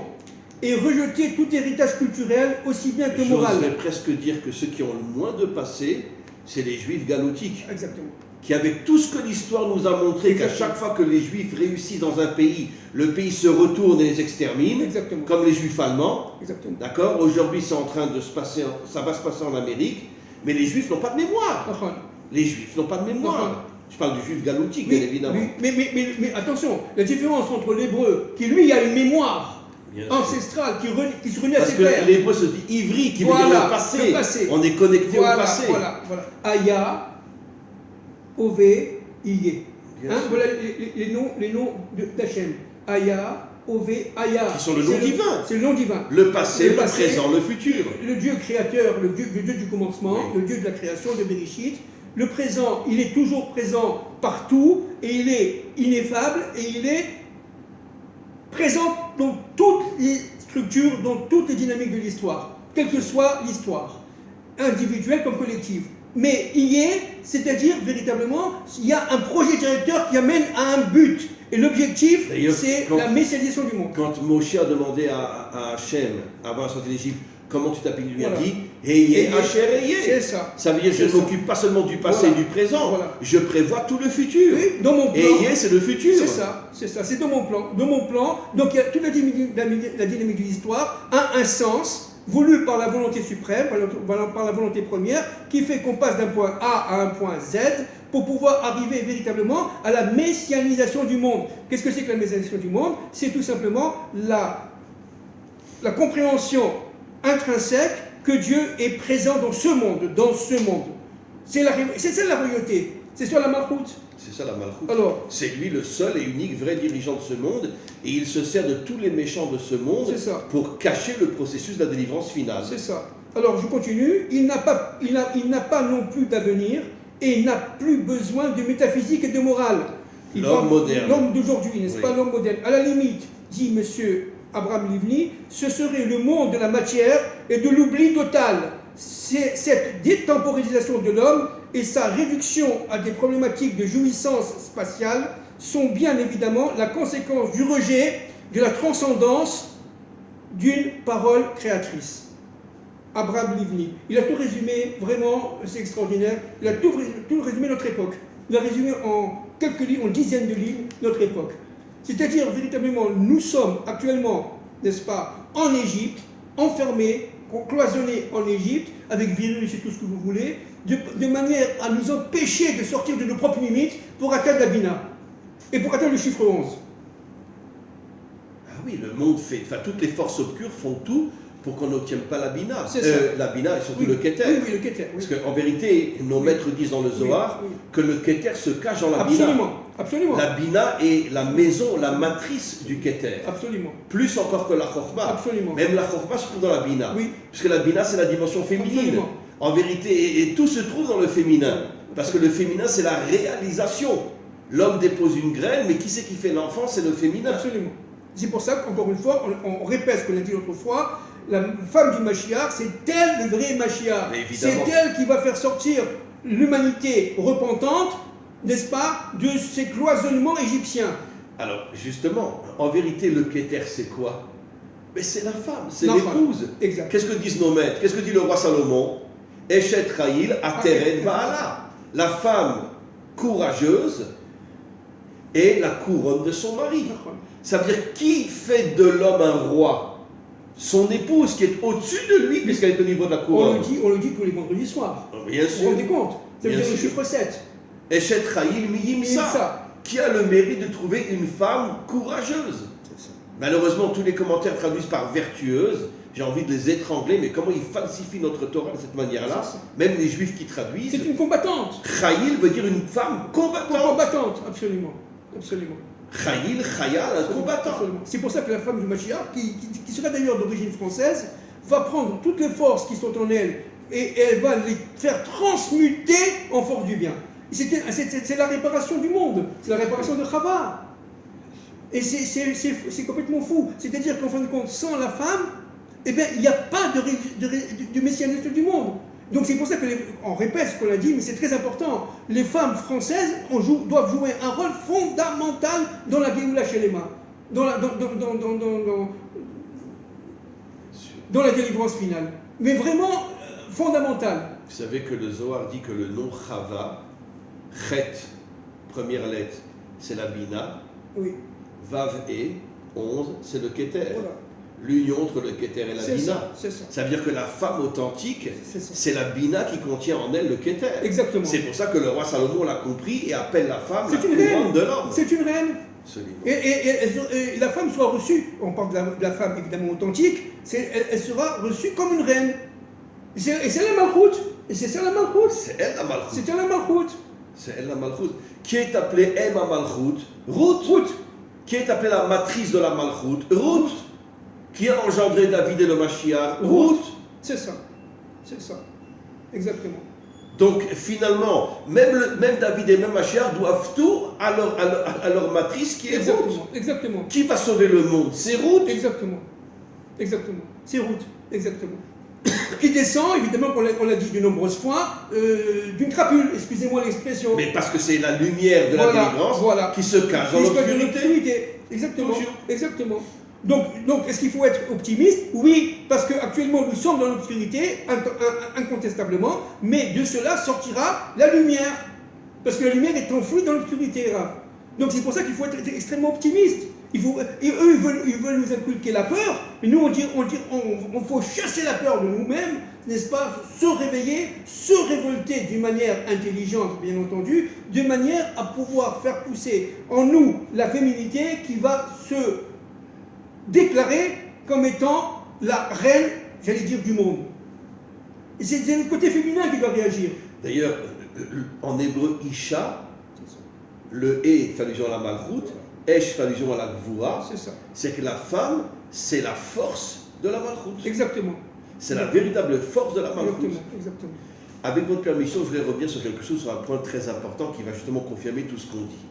et rejeté tout héritage culturel, aussi bien que moral. Je voudrais presque dire que ceux qui ont le moins de passé, c'est les juifs galotiques. Exactement. Qui, avec tout ce que l'histoire nous a montré, qu'à chaque fois que les juifs réussissent dans un pays, le pays se retourne et les extermine. Exactement. Comme les juifs allemands. Exactement. D'accord? Aujourd'hui, c'est en train de se passer, ça va se passer en Amérique, mais les juifs n'ont pas de mémoire. Les juifs n'ont pas de mémoire. Je parle du juif galotique, bien évidemment. Mais attention, la différence entre l'hébreu, qui lui a une mémoire ancestrale, qui se relie à ses pères. Parce que l'hébreu se dit ivri, qui veut dire le passé. On est connecté au passé. Voilà. Aya, Ové, Iye. Voilà les noms d'Hachem. Aya, Ové, Aya. Qui sont le nom divin. C'est le nom divin. Le passé, le présent, le futur. Le Dieu créateur, le Dieu du commencement, le Dieu de la création, de Bereshit. Le présent, il est toujours présent partout, et il est ineffable, et il est présent dans toutes les structures, dans toutes les dynamiques de l'histoire, quelle que soit l'histoire, individuelle comme collective. Mais il y est, c'est-à-dire véritablement, il y a un projet directeur qui amène à un but. Et l'objectif, c'est la messianisation du monde. Quand Moshe a demandé à Hachem, avant la sortie d'Égypte, comment tu t'appelles, il lui a Voilà. dit Eyé, Hacher, Eyé. C'est ça. Ça veut dire que je ne m'occupe pas seulement du passé Voilà. et du présent, Voilà. je prévois tout le futur. Oui, dans mon plan. Eyé, c'est le futur. C'est ça, c'est dans mon plan. Dans mon plan, donc il y a toute la dynamique de l'histoire a un sens voulu par la volonté suprême, par la volonté première, qui fait qu'on passe d'un point A à un point Z pour pouvoir arriver véritablement à la messianisation du monde. Qu'est-ce que c'est que la messianisation du monde? C'est tout simplement la compréhension intrinsèque que Dieu est présent dans ce monde, C'est ça la royauté, c'est ça la malchoute. C'est ça la malchoute. Alors, c'est lui le seul et unique vrai dirigeant de ce monde, et il se sert de tous les méchants de ce monde C'est ça. pour cacher le processus de la délivrance finale. c'est ça. Alors, je continue. Il n'a pas non plus d'avenir et il n'a plus besoin de métaphysique et de morale. L'homme moderne. L'homme d'aujourd'hui, n'est-ce Oui. pas, l'homme moderne. À la limite, dit monsieur Abraham Livni, ce serait le monde de la matière et de l'oubli total. C'est cette détemporalisation de l'homme et sa réduction à des problématiques de jouissance spatiale sont bien évidemment la conséquence du rejet de la transcendance d'une parole créatrice. Abraham Livni. Il a tout résumé, vraiment, c'est extraordinaire. Il a tout résumé notre époque. Il a résumé en quelques lignes, en dizaines de lignes, notre époque. C'est-à-dire, véritablement, nous sommes actuellement, n'est-ce pas, en Égypte, enfermés, cloisonnés en Égypte, avec virus et tout ce que vous voulez, de manière à nous empêcher de sortir de nos propres limites pour atteindre la Bina. Et pour atteindre le chiffre 11. Ah oui, le monde fait, enfin toutes les forces obscures font tout pour qu'on n'obtienne pas la Bina. C'est ça. La Bina et surtout Oui, le Keter. oui, le Keter. Oui. Parce qu'en vérité, nos maîtres disent dans le Zohar Oui, oui. que le Keter se cache dans la Bina. Absolument, absolument. La Bina est la maison, la matrice du Keter. Absolument, Plus encore que la Chorma. absolument. Même la Chorma se trouve dans la Bina. Oui. Puisque la Bina, c'est la dimension féminine. Absolument. En vérité, et tout se trouve dans le féminin. Parce que le féminin, c'est la réalisation. L'homme dépose une graine, mais qui c'est qui fait l'enfant? C'est le féminin. Absolument. C'est pour ça qu'encore une fois, on répète ce qu'on a dit l'autre fois, la femme du Mashiach, c'est elle le vrai Mashiach. Mais C'est évidemment. elle qui va faire sortir l'humanité repentante, n'est-ce pas, de ces cloisonnements égyptiens. Alors, justement, en vérité, le Keter, c'est quoi? Mais c'est la femme, c'est La l'épouse. Exact. Qu'est-ce que disent nos maîtres? Qu'est-ce que dit le roi Salomon? Eshet Raïl, Ateret Baala. La femme courageuse est la couronne de son mari. Ça veut dire, qui fait de l'homme un roi? Son épouse qui est au-dessus de lui, puisqu'elle est au niveau de la couronne. On le dit tous les vendredis soirs. Bien Vous vous sûr. rendez compte? Ça veut Bien dire le sûr. chiffre 7. Eshet Raïl Miyimsa, Ça. qui a le mérite de trouver une femme courageuse. Malheureusement, tous les commentaires traduisent par vertueuse. J'ai envie de les étrangler, mais comment ils falsifient notre Torah de cette manière-là? C'est ça. Même les juifs qui traduisent. C'est une combattante. Chayil veut dire une femme combattante. Combattante, absolument. Absolument. Chayil, Chayal, un combattant. Absolument. C'est pour ça que la femme du Mashiach, qui sera d'ailleurs d'origine française, va prendre toutes les forces qui sont en elle et elle va les faire transmuter en force du bien. C'est la réparation du monde, c'est la réparation de Chava. Et c'est complètement fou. C'est-à-dire qu'en fin de compte, sans la femme, eh bien, il n'y a pas de messianisme du monde. Donc c'est pour ça qu'on répète ce qu'on a dit, mais c'est très important. Les femmes françaises doivent jouer un rôle fondamental dans la Géoula Shelema, dans la délivrance finale. Mais vraiment fondamental. Vous savez que le Zohar dit que le nom Chava, Chet, première lettre, c'est la Bina, Oui. Vav et 11, c'est le Keter. Voilà. L'union entre le Keter et la C'est Bina. ça, c'est ça. Ça veut dire que la femme authentique, C'est ça. c'est la Bina qui contient en elle le Keter. Exactement. C'est pour ça que le roi Salomon l'a compris et appelle la femme la C'est une couronne reine. de l'homme. C'est une reine. Absolument. Et la femme soit reçue, on parle de la femme évidemment authentique, elle sera reçue comme une reine. Et c'est la malchoute. Et c'est ça la malchoute. C'est elle la Malchoute. C'est elle la malchoute. C'est elle la Malchoute. Qui est appelée Emma Malchoute? Ruth. Qui est appelée la matrice de la Malchoute? Ruth. Qui a engendré David et le Mashiach? Ruth. C'est ça. C'est ça. Exactement. Donc finalement, même David et même Mashiach doivent tout à leur matrice qui est Ruth. Exactement. Qui va sauver le monde? C'est Ruth. Exactement. C'est Ruth. Exactement. Qui descend, évidemment, on l'a dit de nombreuses fois, d'une crapule, excusez-moi l'expression. Mais parce que c'est la lumière de la délivrance qui se cache dans l'obscurité. Exactement. Donc est-ce qu'il faut être optimiste? Oui, parce qu'actuellement nous sommes dans l'obscurité, incontestablement, mais de cela sortira la lumière. Parce que la lumière est enfouie dans l'obscurité. Donc c'est pour ça qu'il faut être extrêmement optimiste. Et eux, ils veulent nous inculquer la peur, mais nous, on faut chasser la peur de nous-mêmes, n'est-ce pas? Se réveiller, se révolter d'une manière intelligente, bien entendu, de manière à pouvoir faire pousser en nous la féminité qui va se déclarer comme étant la reine, j'allais dire, du monde. Et c'est le côté féminin qui doit réagir. D'ailleurs, en hébreu, Isha, le E fait allusion à la Malchut, Esh fait allusion à la Gvura, c'est que la femme, c'est la force de la Malchut. Exactement. C'est la véritable force de la Malchut. Exactement. Avec votre permission, je voudrais revenir sur quelque chose, sur un point très important qui va justement confirmer tout ce qu'on dit.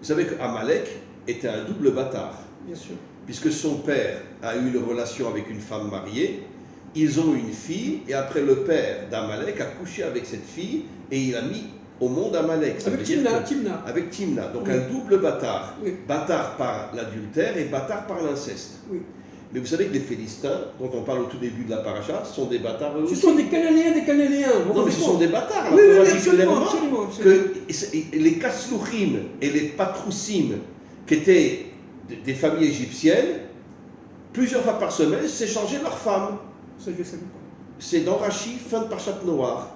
Vous savez qu'Amalek était un double bâtard. Bien sûr. Puisque son père a eu une relation avec une femme mariée, ils ont une fille, et après le père d'Amalek a couché avec cette fille, et il a mis au monde Amalek. Avec Timna. Avec Timna, donc oui. Un double bâtard. Oui. Bâtard par l'adultère et bâtard par l'inceste. Oui. Mais vous savez que les Philistins, dont on parle au tout début de la paracha, sont des bâtards eux aussi. Ce sont des Cananéens. Non, mais ce sont des bâtards. Oui, absolument. Que les Kaslouchim et les Patrousim, qui étaient des familles égyptiennes, plusieurs fois par semaine, s'échangeaient leurs femmes. Ça, je ne savais pas. C'est dans Rachi, fin de Parchat Noir.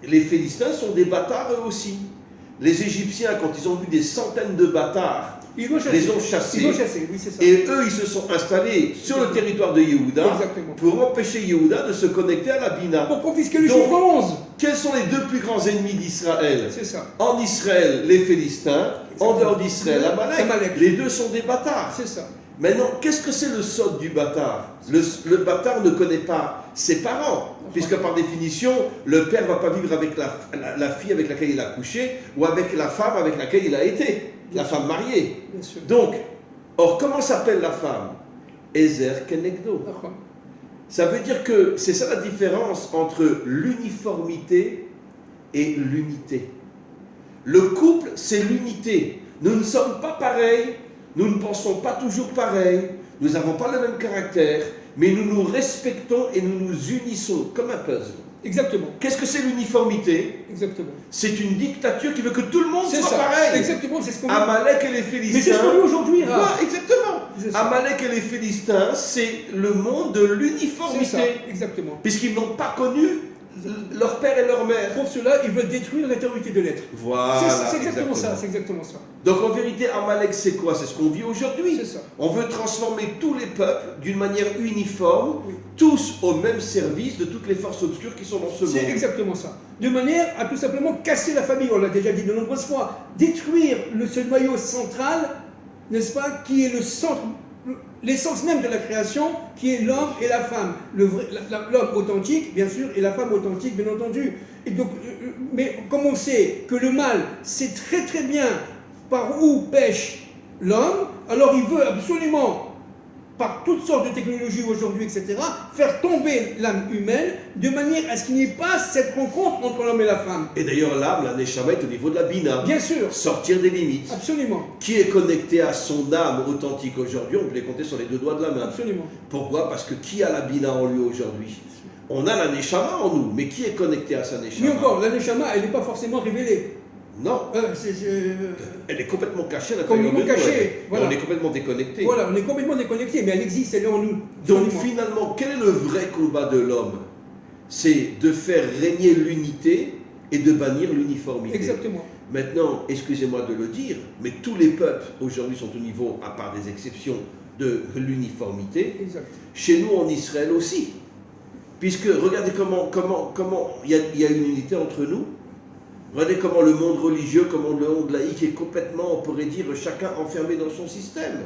Les Philistins sont des bâtards eux aussi. Les Égyptiens, quand ils ont vu des centaines de bâtards, les ont chassés. Oui, c'est ça. Et eux, ils se sont installés sur le territoire de Yehuda pour empêcher Yehuda de se connecter à la Bina. Pour confisquer le chiffre 11. Quels sont les deux plus grands ennemis d'Israël? C'est ça. En Israël, les Philistins. En dehors d'Israël, Amalek. Les deux sont des bâtards. C'est ça. Maintenant, qu'est-ce que c'est le sod du bâtard? Le bâtard ne connaît pas ses parents, puisque par définition, le père ne va pas vivre avec la fille avec laquelle il a couché, ou avec la femme avec laquelle il a été, la femme mariée. Bien sûr. Donc, or, comment s'appelle la femme? Ezer Kenegdo. Ça veut dire que c'est ça la différence entre l'uniformité et l'unité. Le couple, c'est l'unité. Nous ne sommes pas pareils, nous ne pensons pas toujours pareil, nous n'avons pas le même caractère, mais nous nous respectons et nous nous unissons comme un puzzle. Exactement. Qu'est-ce que c'est l'uniformité? Exactement. C'est une dictature qui veut que tout le monde soit pareil. Exactement, c'est ce qu'on dit. Amalek et les Philistins. Mais c'est ce qu'on dit aujourd'hui. Exactement. Amalek et les Philistins, c'est le monde de l'uniformité. C'est ça, exactement. Puisqu'ils n'ont pas connu leur père et leur mère. Pour cela, ils veulent détruire l'éternité de l'être. Voilà. C'est exactement ça. C'est exactement ça. Donc en vérité, Amalek, c'est quoi? C'est ce qu'on vit aujourd'hui. C'est ça. On veut transformer tous les peuples d'une manière uniforme, tous au même service de toutes les forces obscures qui sont dans ce monde. C'est exactement ça. De manière à tout simplement casser la famille, on l'a déjà dit de nombreuses fois, détruire ce noyau central, n'est-ce pas, qui est le centre, l'essence même de la création, qui est l'homme et la femme. L'homme authentique, bien sûr, et la femme authentique, bien entendu. Et donc, mais comme on sait que le mal sait très très bien par où pêche l'homme, alors il veut absolument, par toutes sortes de technologies aujourd'hui, etc., faire tomber l'âme humaine de manière à ce qu'il n'y ait pas cette rencontre entre l'homme et la femme. Et d'ailleurs, l'âme, la Neshama, est au niveau de la Bina. Bien sûr. Sortir des limites. Absolument. Qui est connecté à son âme authentique aujourd'hui? On peut les compter sur les deux doigts de la main. Absolument. Pourquoi? Parce que qui a la Bina en lui aujourd'hui? On a la Neshama en nous, mais qui est connecté à sa Neshama? Mais encore, la Neshama, elle n'est pas forcément révélée. Non. Elle est complètement cachée à l'intérieur de nous. Voilà. On est complètement déconnecté. Voilà, on est complètement déconnecté, mais elle existe, elle est en nous. Donc finalement, quel est le vrai combat de l'homme? C'est de faire régner l'unité et de bannir l'uniformité. Exactement. Maintenant, excusez-moi de le dire, mais tous les peuples aujourd'hui sont au niveau, à part des exceptions, de l'uniformité. Exact. Chez nous, en Israël aussi. Puisque, regardez comment il y a une unité entre nous. Regardez comment le monde religieux, comment le monde laïque est complètement, on pourrait dire, chacun enfermé dans son système.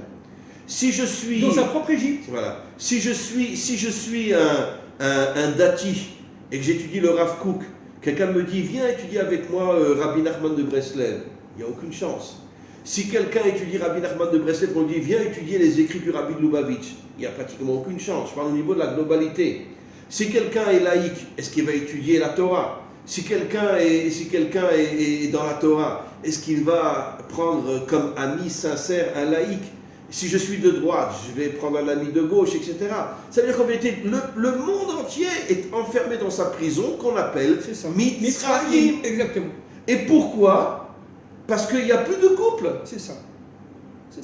Si je suis... Dans sa propre Égypte. Voilà. Si je suis un dati et que j'étudie le Rav Kook, quelqu'un me dit viens étudier avec moi Rabbi Nachman de Breslev, il n'y a aucune chance. Si quelqu'un étudie Rabbi Nachman de Breslev, on dit viens étudier les écrits du Rabbi de Lubavitch, il n'y a pratiquement aucune chance. Je parle au niveau de la globalité. Si quelqu'un est laïque, est-ce qu'il va étudier la Torah? Si quelqu'un est dans la Torah, est-ce qu'il va prendre comme ami sincère un laïque? Si je suis de droite, je vais prendre un ami de gauche, etc. Ça veut dire qu'en vérité, le monde entier est enfermé dans sa prison qu'on appelle Mitzrayim. Exactement. Et pourquoi? Parce qu'il n'y a plus de couple. C'est ça.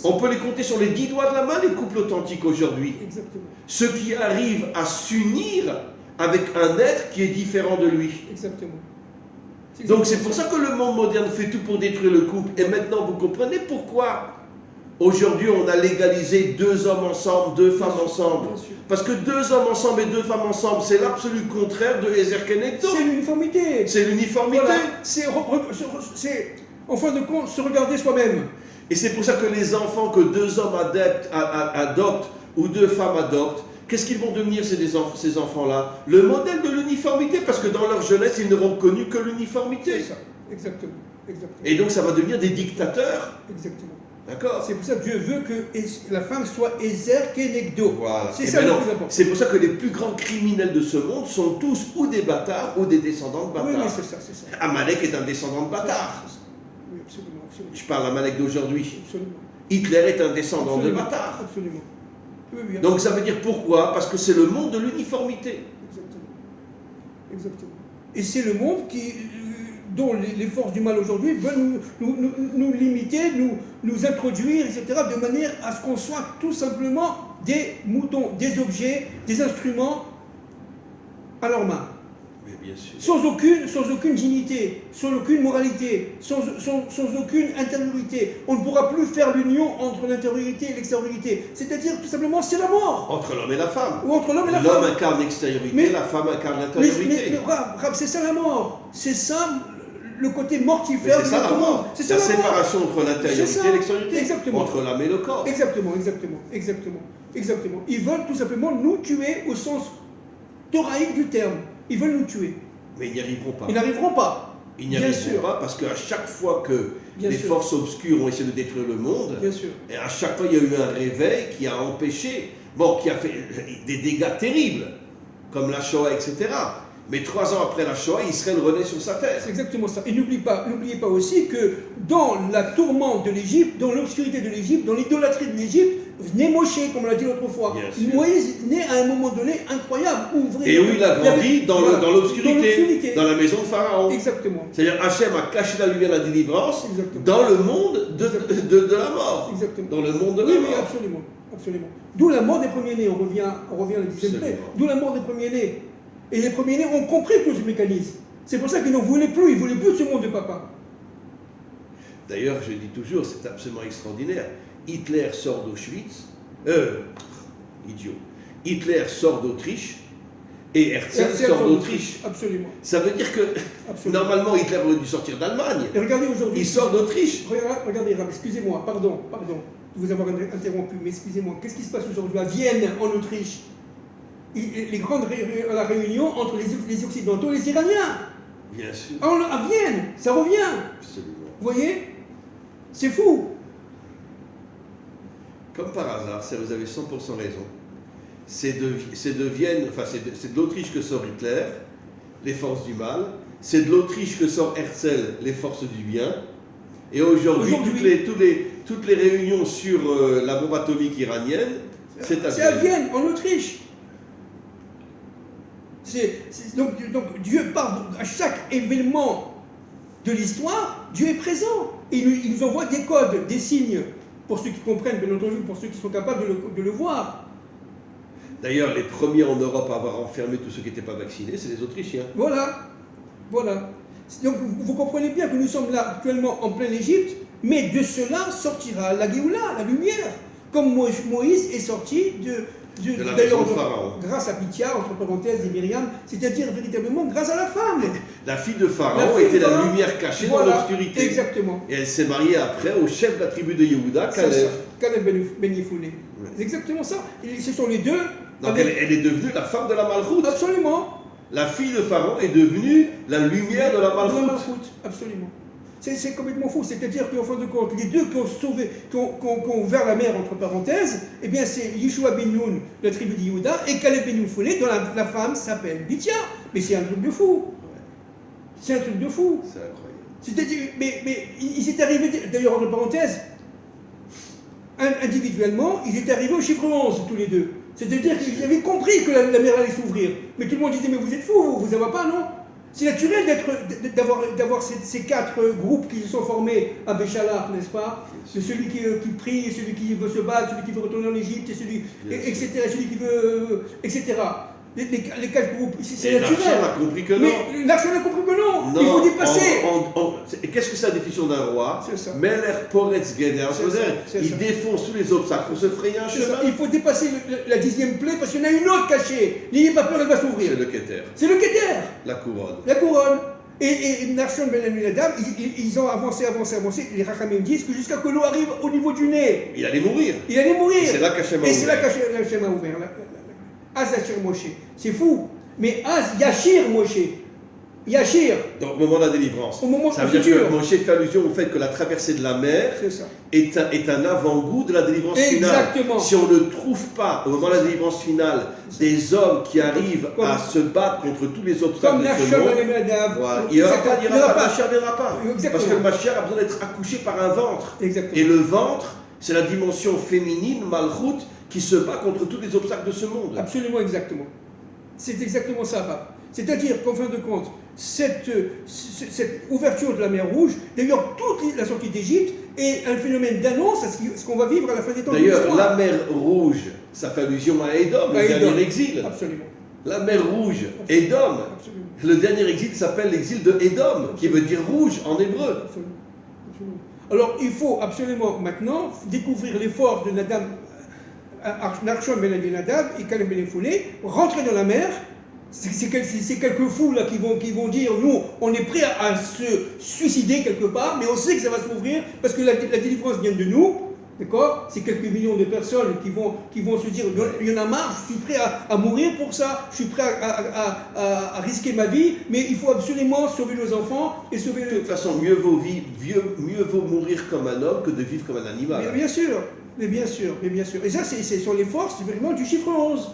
On peut les compter sur les 10 doigts de la main, les couples authentiques aujourd'hui. Exactement. Ceux qui arrivent à s'unir avec un être qui est différent de lui. Exactement. Donc c'est pour ça que le monde moderne fait tout pour détruire le couple. Et maintenant, vous comprenez pourquoi aujourd'hui on a légalisé 2 hommes ensemble, 2 femmes ensemble. Parce que 2 hommes ensemble et 2 femmes ensemble, c'est l'absolu contraire de Ezer Kenegdo. C'est l'uniformité. C'est l'uniformité. Voilà. C'est, en fin de compte, se regarder soi-même. Et c'est pour ça que les enfants que 2 hommes adoptent ou 2 femmes adoptent, qu'est-ce qu'ils vont devenir ces enfants-là? Le modèle de l'uniformité, parce que dans leur jeunesse, ils n'auront connu que l'uniformité. C'est ça, exactement. Et donc ça va devenir des dictateurs. Exactement. D'accord? C'est pour ça que Dieu veut que la femme soit Ezer Kenegdo. Voilà. C'est ça le plus important. C'est pour ça que les plus grands criminels de ce monde sont tous ou des bâtards ou des descendants de bâtards. Oui, c'est ça. Amalek est un descendant de bâtard. Oui, absolument. Je parle d'Amalek d'aujourd'hui. Absolument. Hitler est un descendant de bâtard. Absolument. Oui, donc ça veut dire pourquoi? Parce que c'est le monde de l'uniformité. Exactement. Et c'est le monde dont les forces du mal aujourd'hui veulent nous limiter, nous introduire, etc., de manière à ce qu'on soit tout simplement des moutons, des objets, des instruments à leurs mains. Mais bien sûr. Sans aucune dignité, sans aucune moralité, sans aucune intériorité. On ne pourra plus faire l'union entre l'intériorité et l'extériorité. C'est-à-dire, tout simplement, c'est la mort. Entre l'homme et la femme. Ou entre l'homme et la femme. L'homme incarne l'extériorité, la femme incarne l'intériorité. Mais Rav, c'est ça la mort. C'est ça le côté mortifère de notre monde. C'est ça la séparation entre l'intériorité et l'extériorité. Exactement. Entre l'âme et le corps. Exactement. Ils veulent tout simplement nous tuer au sens thoraïque du terme. Ils veulent nous tuer. Mais ils n'y arriveront pas. Ils n'arriveront pas. Ils n'y arriveront pas parce qu'à chaque fois que les forces obscures ont essayé de détruire le monde, et à chaque fois il y a eu un réveil qui a empêché, qui a fait des dégâts terribles, comme la Shoah, etc. Mais 3 ans après la Shoah, Israël renaît sur sa terre. C'est exactement ça. Et n'oubliez pas aussi que dans la tourmente de l'Égypte, dans l'obscurité de l'Égypte, dans l'idolâtrie de l'Égypte, naît Moshe, comme on l'a dit l'autre fois. Moïse naît à un moment donné incroyable. Et où il a grandi dans l'obscurité, dans la maison de Pharaon. Exactement. C'est-à-dire Hachem a caché la lumière de la délivrance dans le monde de la mort. Exactement. Dans le monde de la mort. Oui, absolument. D'où la mort des premiers-nés, on revient à la 10e plaie. D'où la mort des premiers-nés. Et les premiers-nés ont compris tout ce mécanisme. C'est pour ça qu'ils n'en voulaient plus. Ils ne voulaient plus de ce monde de papa. D'ailleurs, je dis toujours, c'est absolument extraordinaire. Hitler sort d'Auschwitz. Idiot. Hitler sort d'Autriche. Et Herzl sort d'Autriche. Absolument. Ça veut dire que, normalement, Hitler aurait dû sortir d'Allemagne. Et regardez aujourd'hui. Il sort d'Autriche. Regardez, excusez-moi, pardon de vous avoir interrompu, mais excusez-moi. Qu'est-ce qui se passe aujourd'hui à Vienne, en Autriche? Les grandes réunions entre les Occidentaux et les Iraniens. Bien sûr. À Vienne, ça revient. Absolument. Vous voyez? C'est fou. Comme par hasard, vous avez 100% raison. C'est de Vienne, enfin c'est de l'Autriche que sort Hitler, les forces du mal. C'est de l'Autriche que sort Herzl, les forces du bien. Et aujourd'hui, toutes les réunions sur la bombe atomique iranienne, c'est à Vienne. C'est à Vienne, en Autriche. Donc Dieu parle à chaque événement de l'histoire, Dieu est présent. Et il nous envoie des codes, des signes, pour ceux qui comprennent, bien entendu, pour ceux qui sont capables de le voir. D'ailleurs, les premiers en Europe à avoir enfermé tous ceux qui n'étaient pas vaccinés, c'est les Autrichiens. Voilà. Donc vous comprenez bien que nous sommes là actuellement en pleine Égypte, mais de cela sortira la Géoula, la lumière. Comme Moïse est sorti de la maison de Pharaon. Grâce à Pythia, entre parenthèses, et Myriam, c'est-à-dire véritablement grâce à la femme. La fille de Pharaon était la lumière cachée dans l'obscurité. Exactement. Et elle s'est mariée après au chef de la tribu de Yehuda, Caleb Ben Yefouné. C'est exactement ça. Et ce sont les deux. Donc elle est devenue la femme de la Malchoute. Absolument. La fille de Pharaon est devenue la lumière de la malchoute. Absolument. C'est complètement faux. C'est-à-dire qu'en fin de compte, les deux qui ont sauvé, qui ont ouvert la mer, entre parenthèses, eh bien c'est Yeshua ben Nun, la tribu de Yehuda, et Caleb ben Yefoulé, dont la femme s'appelle Bithia. Mais c'est un truc de fou. C'est un truc de fou. C'est incroyable. C'est-à-dire, mais ils étaient arrivés, d'ailleurs, entre parenthèses, individuellement, ils étaient arrivés au chiffre 11, tous les deux. C'est-à-dire qu'ils avaient compris que la mer allait s'ouvrir. Mais tout le monde disait, mais vous êtes fous, vous n'avez pas, non? C'est naturel d'avoir ces quatre groupes qui se sont formés à Béchalar, n'est-ce pas? Celui qui prie, celui qui veut se battre, celui qui veut retourner en Égypte, etc., celui qui veut, etc. Les quatre groupes, c'est naturel. Narshon a compris que non. Mais Narshon a compris que non. Il faut dépasser. Qu'est-ce que c'est la définition d'un roi? C'est ça. Meler Poretz Geder. Il défonce tous les obstacles pour se frayer un chemin. Il faut dépasser la 10e plaie parce qu'il y en a une autre cachée. N'ayez pas peur, elle va s'ouvrir. C'est le Keter. C'est le Keter. La couronne. La couronne. Et Narshon ben Aminadab, ils ont avancé. Les Rachamim disent que jusqu'à que l'eau arrive au niveau du nez. Il allait mourir. Il allait mourir. Et c'est là qu'Hachem a ouvert. Et c'est là qu'Hachem a ouvert. Az Yashir Moshe. C'est fou. Mais Az Yashir Moshe. Yashir. Donc, au moment de la délivrance. Au moment ça veut dire que Moshe fait allusion au fait que la traversée de la mer est un avant-goût de la délivrance Exactement. finale. Si on ne trouve pas, au moment de la délivrance finale, des hommes qui arrivent à se battre contre tous les obstacles de ce monde, voilà, il Mashiach n'ira pas. Parce que le Mashiach a besoin d'être accouché par un ventre. Exactement. Et le ventre, c'est la dimension féminine, Malchut, qui se bat contre tous les obstacles de ce monde. Absolument, exactement. C'est exactement ça, Pape. C'est-à-dire qu'en fin de compte, cette ouverture de la mer Rouge, d'ailleurs toute la sortie d'Égypte, est un phénomène d'annonce à ce qu'on va vivre à la fin des temps. D'ailleurs, la mer Rouge, ça fait allusion à Édom, le dernier exil. Absolument. La mer Rouge, Édom. Le dernier exil s'appelle l'exil de Édom, qui veut dire rouge en hébreu. Absolument. Alors, il faut absolument maintenant découvrir les forces de Nadab, Narshon ben Aminadab et Caleb ben Yefoulé, rentrer dans la mer. C'est quelques fous là qui vont dire, nous, on est prêt à se suicider quelque part, mais on sait que ça va s'ouvrir parce que la délivrance vient de nous, d'accord? C'est quelques millions de personnes qui vont se dire, il y en a marre, je suis prêt à mourir pour ça, je suis prêt à risquer ma vie, mais il faut absolument sauver nos enfants et sauver... De toute façon, mieux vaut mourir comme un homme que de vivre comme un animal. Mais bien sûr. Et ça, ce sont les forces vraiment du chiffre 11.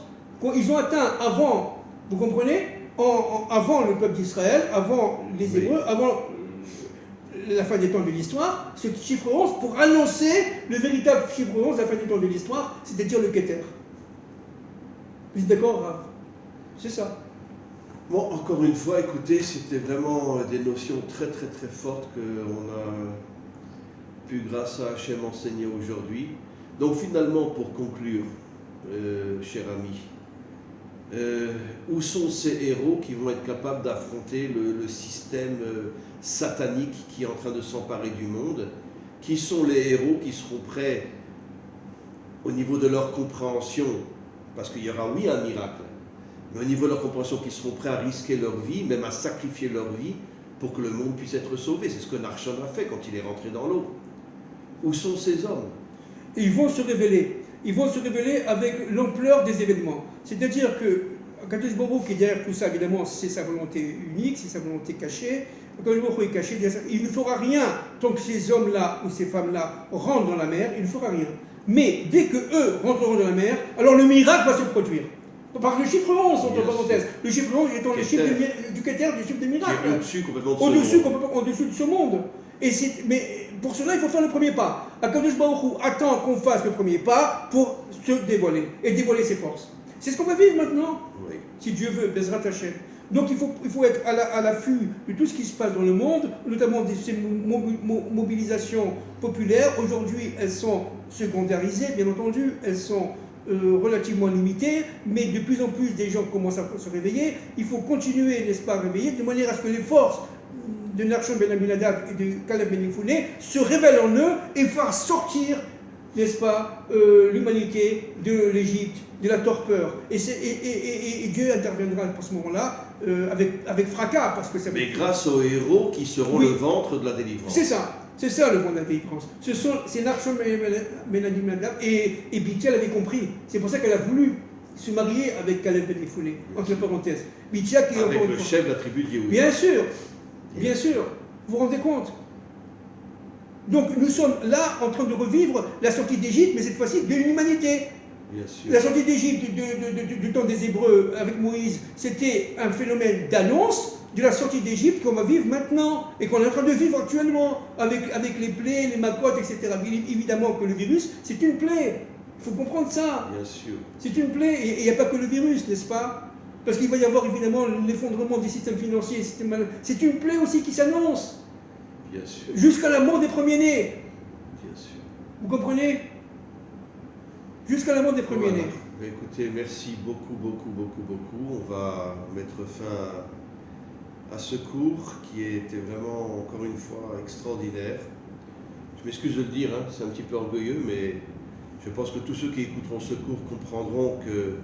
Ils ont atteint avant... Vous comprenez? Avant le peuple d'Israël, avant les Hébreux, avant la fin des temps de l'histoire, ce chiffre 11 pour annoncer le véritable chiffre 11, la fin des temps de l'histoire, c'est-à-dire le Keter. Vous êtes d'accord, Rav? C'est ça. Bon, encore une fois, écoutez, c'était vraiment des notions très très très fortes qu'on a pu, grâce à Hachem, enseigner aujourd'hui. Donc finalement, pour conclure, cher ami, où sont ces héros qui vont être capables d'affronter le système satanique qui est en train de s'emparer du monde? Qui sont les héros qui seront prêts au niveau de leur compréhension? Parce qu'il y aura, oui, un miracle, mais au niveau de leur compréhension, qui seront prêts à risquer leur vie, même à sacrifier leur vie, pour que le monde puisse être sauvé. C'est ce que Narshon a fait quand il est rentré dans l'eau. Où sont ces hommes? Ils vont se révéler. Ils vont se révéler avec l'ampleur des événements. C'est-à-dire que Kadosh Baruch qui est derrière tout ça, évidemment, c'est sa volonté unique, c'est sa volonté cachée. Kadosh Baruch est caché, il ne fera rien tant que ces hommes-là ou ces femmes-là rentrent dans la mer, il ne fera rien. Mais dès que eux rentreront dans la mer, alors le miracle va se produire. Par le chiffre 11, entre parenthèses. Le chiffre 11 étant le chiffre du Keter, du chiffre des miracles. Au-dessus complètement au-dessus de ce monde. Mais pour cela, il faut faire le premier pas. Akadosh Baruch Hu attend qu'on fasse le premier pas pour se dévoiler et dévoiler ses forces. C'est ce qu'on va vivre maintenant, oui. Si Dieu veut, Bezrat Hashem. Donc il faut être à l'affût de tout ce qui se passe dans le monde, notamment de ces mobilisations populaires. Aujourd'hui, elles sont secondarisées, bien entendu, elles sont relativement limitées, mais de plus en plus des gens commencent à se réveiller. Il faut continuer, n'est-ce pas, à réveiller, de manière à ce que les forces de Narshon ben Aminadab et de Caleb ben Yefoulé se révèlent en eux et faire sortir, n'est-ce pas, l'humanité de l'Égypte, de la torpeur. Et Dieu interviendra à ce moment-là avec fracas. Parce que ça... Mais grâce aux héros qui seront le ventre de la délivrance. C'est ça le ventre de la délivrance. C'est Narshon ben Aminadab et Bithia l'avait compris. C'est pour ça qu'elle a voulu se marier avec Caleb Ben Yefoulé, entre parenthèses. Midjak est avec encore le chef de la tribu de Yehoudi. Bien sûr, bien sûr. Vous vous rendez compte? Donc nous sommes là en train de revivre la sortie d'Égypte, mais cette fois-ci de l'humanité. Bien sûr. La sortie d'Égypte du temps des Hébreux avec Moïse, c'était un phénomène d'annonce de la sortie d'Égypte qu'on va vivre maintenant et qu'on est en train de vivre actuellement avec les plaies, les macotes, etc. Évidemment que le virus, c'est une plaie. Il faut comprendre ça. Bien sûr. C'est une plaie et il n'y a pas que le virus, n'est-ce pas? Parce qu'il va y avoir évidemment l'effondrement des systèmes financiers. C'est une plaie aussi qui s'annonce. Bien sûr. Jusqu'à la mort des premiers-nés. Bien sûr. Vous comprenez? Jusqu'à la mort des premiers-nés. Voilà. Écoutez, merci beaucoup, beaucoup, beaucoup, beaucoup. On va mettre fin à ce cours qui était vraiment, encore une fois, extraordinaire. Je m'excuse de le dire, hein, c'est un petit peu orgueilleux, mais je pense que tous ceux qui écouteront ce cours comprendront que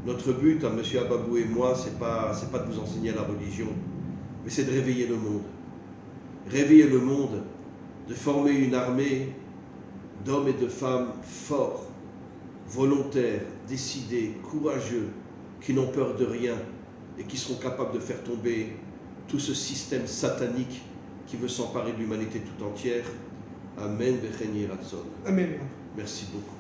notre but, à M. Ababou et moi, c'est pas de vous enseigner la religion, mais c'est de réveiller le monde. Réveiller le monde, de former une armée d'hommes et de femmes forts, volontaires, décidés, courageux, qui n'ont peur de rien et qui seront capables de faire tomber tout ce système satanique qui veut s'emparer de l'humanité tout entière. Amen. Amen. Merci beaucoup.